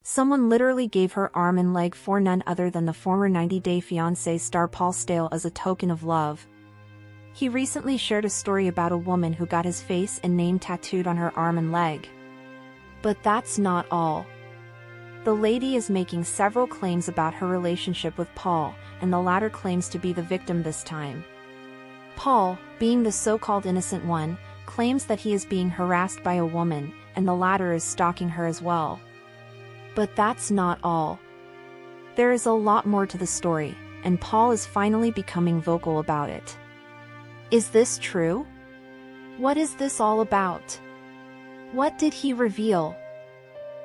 Someone literally gave her arm and leg for none other than the former 90-Day Fiancé star Paul Stale as a token of love. He recently shared a story about a woman who got his face and name tattooed on her arm and leg. But that's not all. The lady is making several claims about her relationship with Paul, and the latter claims to be the victim this time. Paul, being the so-called innocent one, claims that he is being harassed by a woman, and the latter is stalking her as well. But that's not all. There is a lot more to the story, and Paul is finally becoming vocal about it. Is this true? What is this all about? What did he reveal?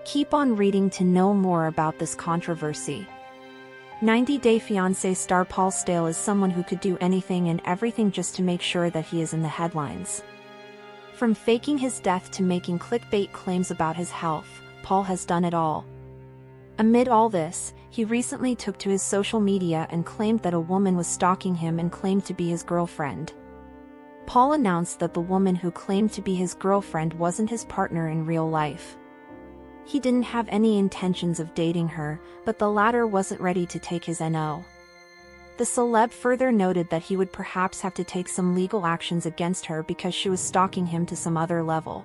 Keep on reading to know more about this controversy. 90-Day Fiancé star Paul Stale is someone who could do anything and everything just to make sure that he is in the headlines. From faking his death to making clickbait claims about his health, Paul has done it all. Amid all this, he recently took to his social media and claimed that a woman was stalking him and claimed to be his girlfriend. Paul announced that the woman who claimed to be his girlfriend wasn't his partner in real life. He didn't have any intentions of dating her, but the latter wasn't ready to take his NO. The celeb further noted that he would perhaps have to take some legal actions against her because she was stalking him to some other level.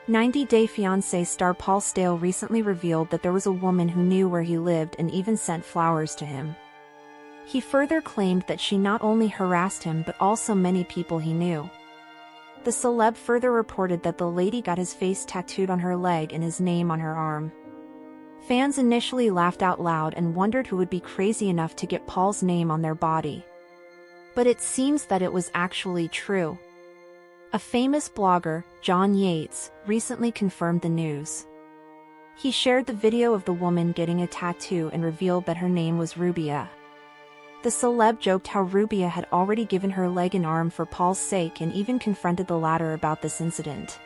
90-Day Fiancé star Paul Stale recently revealed that there was a woman who knew where he lived and even sent flowers to him. He further claimed that she not only harassed him but also many people he knew. The celeb further reported that the lady got his face tattooed on her leg and his name on her arm. Fans initially laughed out loud and wondered who would be crazy enough to get Paul's name on their body. But it seems that it was actually true. A famous blogger, John Yates, recently confirmed the news. He shared the video of the woman getting a tattoo and revealed that her name was Rubia. The celeb joked how Rubia had already given her leg and arm for Paul's sake and even confronted the latter about this incident.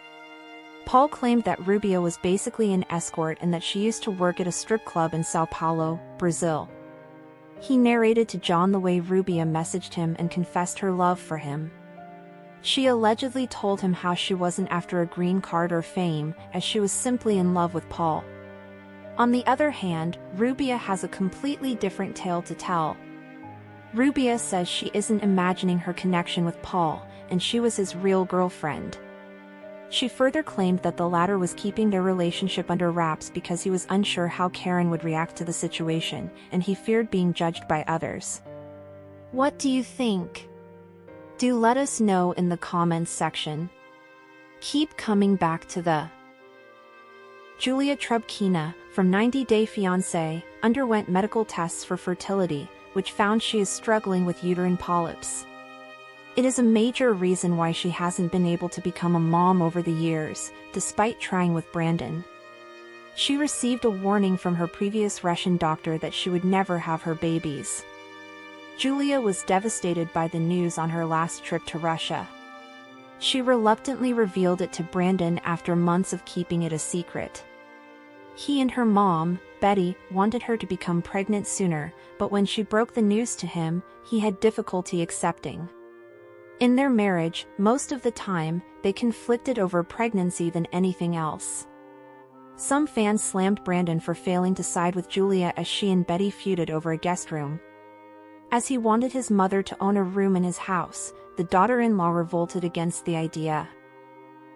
Paul claimed that Rubia was basically an escort and that she used to work at a strip club in Sao Paulo, Brazil. He narrated to John the way Rubia messaged him and confessed her love for him. She allegedly told him how she wasn't after a green card or fame, as she was simply in love with Paul. On the other hand, Rubia has a completely different tale to tell. Rubia says she isn't imagining her connection with Paul, and she was his real girlfriend. She further claimed that the latter was keeping their relationship under wraps because he was unsure how Karen would react to the situation, and he feared being judged by others. What do you think? Do let us know in the comments section. Keep coming back to the Julia Trubkina, from 90-Day Fiancé, underwent medical tests for fertility, which found she is struggling with uterine polyps. It is a major reason why she hasn't been able to become a mom over the years, despite trying with Brandon. She received a warning from her previous Russian doctor that she would never have her babies. Julia was devastated by the news on her last trip to Russia. She reluctantly revealed it to Brandon after months of keeping it a secret. He and her mom, Betty, wanted her to become pregnant sooner, but when she broke the news to him, he had difficulty accepting. In their marriage, most of the time, they conflicted over pregnancy than anything else. Some fans slammed Brandon for failing to side with Julia as she and Betty feuded over a guest room. As he wanted his mother to own a room in his house, the daughter-in-law revolted against the idea.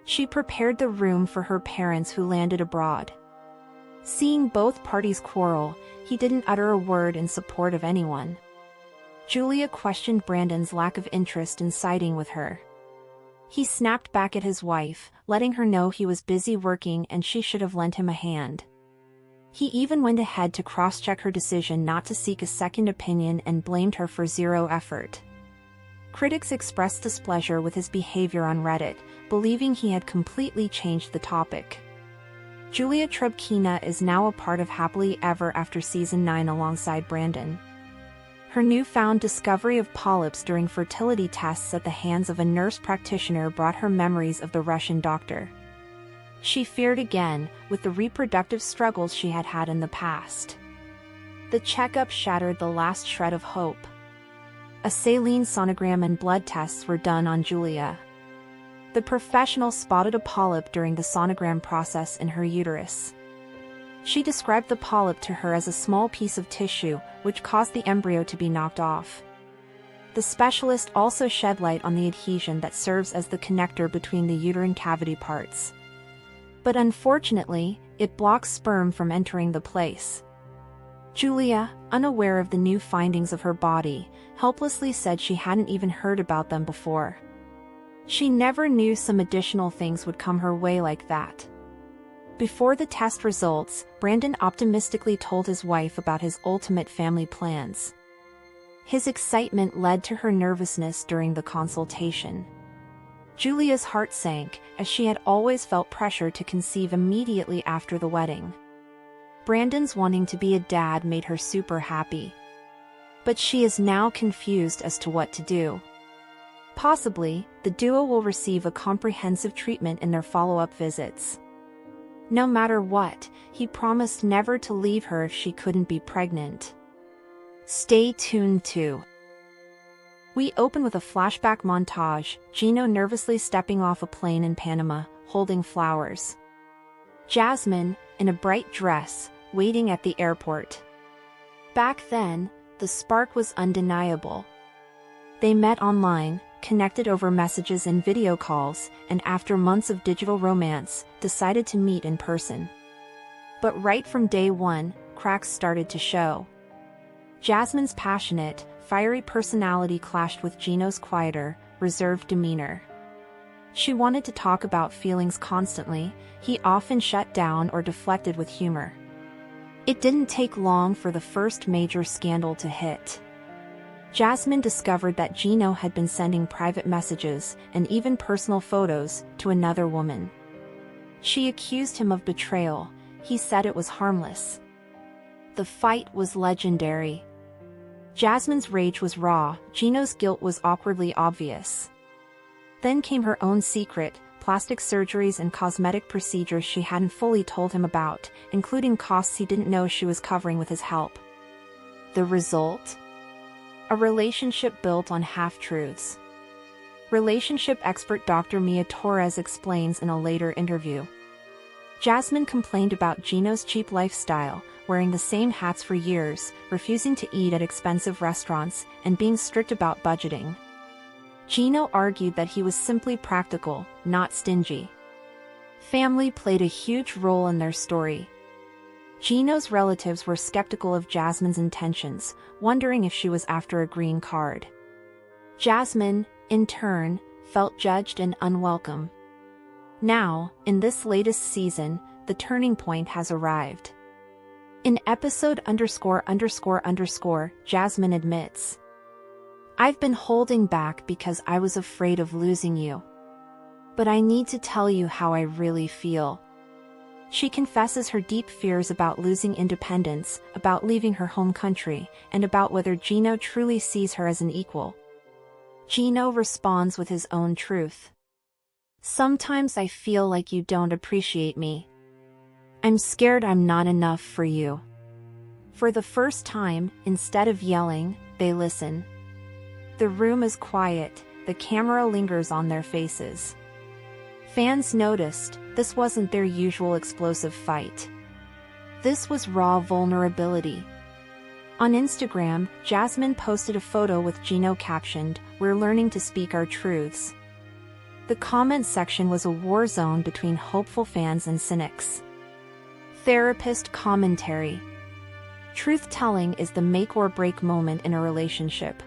She prepared the room for her parents who landed abroad. Seeing both parties quarrel, he didn't utter a word in support of anyone. Julia questioned Brandon's lack of interest in siding with her. He snapped back at his wife, letting her know he was busy working and she should have lent him a hand. He even went ahead to cross-check her decision not to seek a second opinion and blamed her for zero effort. Critics expressed displeasure with his behavior on Reddit, believing he had completely changed the topic. Julia Trubkina is now a part of Happily Ever After Season 9 alongside Brandon. Her newfound discovery of polyps during fertility tests at the hands of a nurse practitioner brought her memories of the Russian doctor. She feared again, with the reproductive struggles she had had in the past. The checkup shattered the last shred of hope. A saline sonogram and blood tests were done on Julia. The professional spotted a polyp during the sonogram process in her uterus. She described the polyp to her as a small piece of tissue, which caused the embryo to be knocked off. The specialist also shed light on the adhesion that serves as the connector between the uterine cavity parts. But unfortunately, it blocks sperm from entering the place. Julia, unaware of the new findings of her body, helplessly said she hadn't even heard about them before. She never knew some additional things would come her way like that. Before the test results, Brandon optimistically told his wife about his ultimate family plans. His excitement led to her nervousness during the consultation. Julia's heart sank, as she had always felt pressure to conceive immediately after the wedding. Brandon's wanting to be a dad made her super happy. But she is now confused as to what to do. Possibly, the duo will receive a comprehensive treatment in their follow-up visits. No matter what, he promised never to leave her if she couldn't be pregnant. Stay tuned too. We open with a flashback montage, Gino nervously stepping off a plane in Panama, holding flowers. Jasmine, in a bright dress, waiting at the airport. Back then, the spark was undeniable. They met online, connected over messages and video calls, and after months of digital romance, decided to meet in person. But right from day one, cracks started to show. Jasmine's passionate, fiery personality clashed with Gino's quieter, reserved demeanor. She wanted to talk about feelings constantly, he often shut down or deflected with humor. It didn't take long for the first major scandal to hit. Jasmine discovered that Gino had been sending private messages, and even personal photos, to another woman. She accused him of betrayal. He said it was harmless. The fight was legendary. Jasmine's rage was raw, Gino's guilt was awkwardly obvious. Then came her own secret, plastic surgeries and cosmetic procedures she hadn't fully told him about, including costs he didn't know she was covering with his help. The result? A relationship built on half-truths. Relationship expert Dr. Mia Torres explains in a later interview. Jasmine complained about Gino's cheap lifestyle, wearing the same hats for years, refusing to eat at expensive restaurants, and being strict about budgeting. Gino argued that he was simply practical, not stingy. Family played a huge role in their story. Gino's relatives were skeptical of Jasmine's intentions, wondering if she was after a green card. Jasmine, in turn, felt judged and unwelcome. Now, in this latest season, the turning point has arrived. In episode _____, Jasmine admits, "I've been holding back because I was afraid of losing you. But I need to tell you how I really feel." She confesses her deep fears about losing independence, about leaving her home country, and about whether Gino truly sees her as an equal. Gino responds with his own truth. "Sometimes I feel like you don't appreciate me. I'm scared I'm not enough for you." For the first time, instead of yelling, they listen. The room is quiet, the camera lingers on their faces. Fans noticed, this wasn't their usual explosive fight. This was raw vulnerability. On Instagram, Jasmine posted a photo with Gino captioned, "We're learning to speak our truths." The comment section was a war zone between hopeful fans and cynics. Therapist commentary. Truth-telling is the make-or-break moment in a relationship.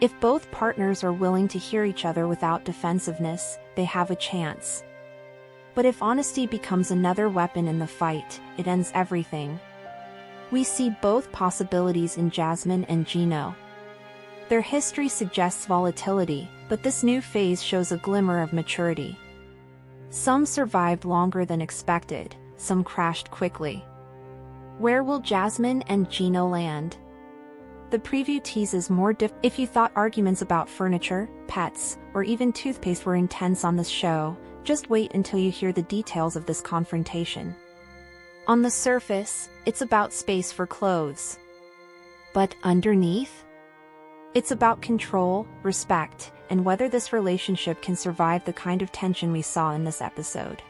If both partners are willing to hear each other without defensiveness, they have a chance. But if honesty becomes another weapon in the fight, it ends everything. We see both possibilities in Jasmine and Gino. Their history suggests volatility, but this new phase shows a glimmer of maturity. Some survived longer than expected, some crashed quickly. Where will Jasmine and Gino land? The preview teases more if you thought arguments about furniture, pets, or even toothpaste were intense on this show, just wait until you hear the details of this confrontation. On the surface, it's about space for clothes. But underneath? It's about control, respect, and whether this relationship can survive the kind of tension we saw in this episode.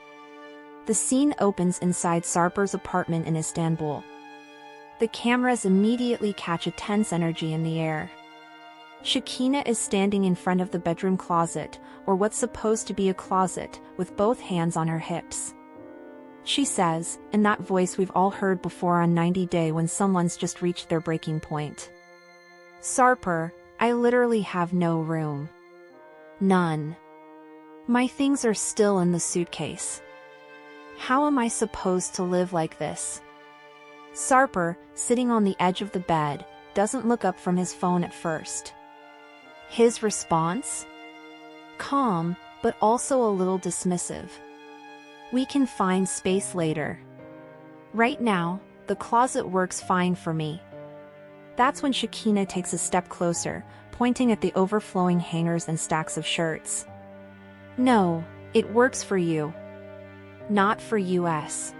The scene opens inside Sarper's apartment in Istanbul. The cameras immediately catch a tense energy in the air. Trubkina is standing in front of the bedroom closet, or what's supposed to be a closet, with both hands on her hips. She says, in that voice we've all heard before on 90 Day when someone's just reached their breaking point. Sarper, I literally have no room. None. My things are still in the suitcase. How am I supposed to live like this? Sarper, sitting on the edge of the bed, doesn't look up from his phone at first. His response? Calm, but also a little dismissive. We can find space later. Right now, the closet works fine for me. That's when Trubkina takes a step closer, pointing at the overflowing hangers and stacks of shirts. No, it works for you. Not for us.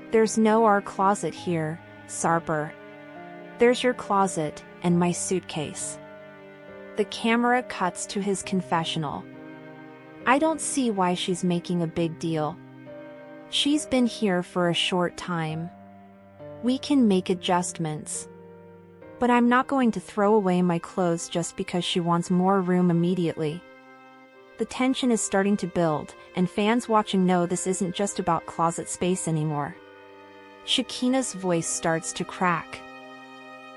There's no our closet here, Sarper. There's your closet, and my suitcase. The camera cuts to his confessional. I don't see why she's making a big deal. She's been here for a short time. We can make adjustments. But I'm not going to throw away my clothes just because she wants more room immediately. The tension is starting to build, and fans watching know this isn't just about closet space anymore. Trubkina's voice starts to crack.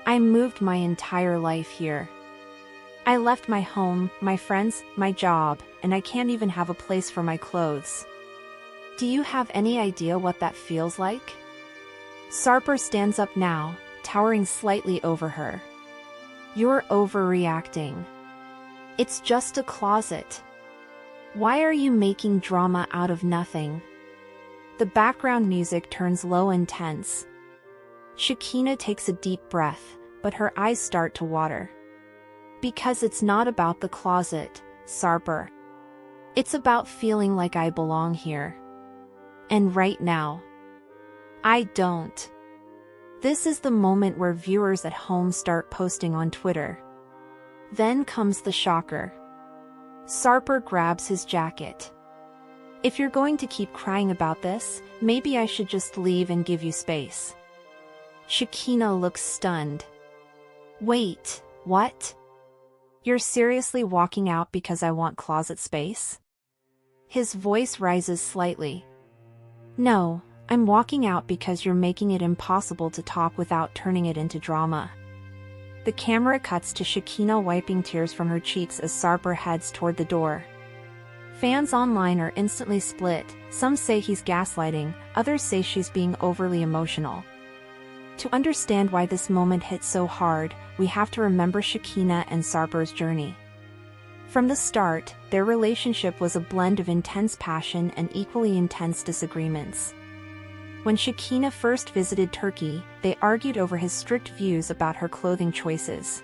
I moved my entire life here. I left my home, my friends, my job, and I can't even have a place for my clothes. Do you have any idea what that feels like? Sarper stands up now, towering slightly over her. You're overreacting. It's just a closet. Why are you making drama out of nothing? The background music turns low and tense. Trubkina takes a deep breath, but her eyes start to water. Because it's not about the closet, Sarper. It's about feeling like I belong here. And right now, I don't. This is the moment where viewers at home start posting on Twitter. Then comes the shocker. Sarper grabs his jacket. If you're going to keep crying about this, maybe I should just leave and give you space. Trubkina looks stunned. Wait, what? You're seriously walking out because I want closet space? His voice rises slightly. No, I'm walking out because you're making it impossible to talk without turning it into drama. The camera cuts to Trubkina wiping tears from her cheeks as Sarper heads toward the door. Fans online are instantly split, some say he's gaslighting, others say she's being overly emotional. To understand why this moment hit so hard, we have to remember Trubkina and Sarper's journey. From the start, their relationship was a blend of intense passion and equally intense disagreements. When Trubkina first visited Turkey, they argued over his strict views about her clothing choices.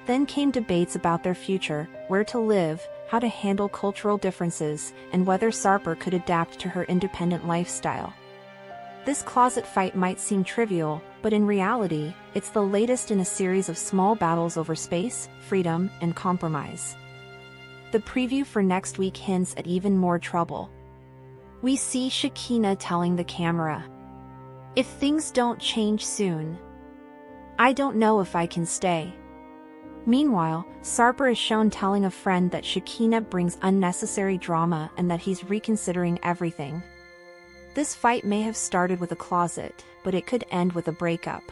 Then came debates about their future, where to live, how to handle cultural differences, and whether Sarper could adapt to her independent lifestyle. This closet fight might seem trivial, but in reality, it's the latest in a series of small battles over space, freedom, and compromise. The preview for next week hints at even more trouble. We see Trubkina telling the camera, "If things don't change soon, I don't know if I can stay." Meanwhile, Sarper is shown telling a friend that Trubkina brings unnecessary drama and that he's reconsidering everything. This fight may have started with a closet, but it could end with a breakup.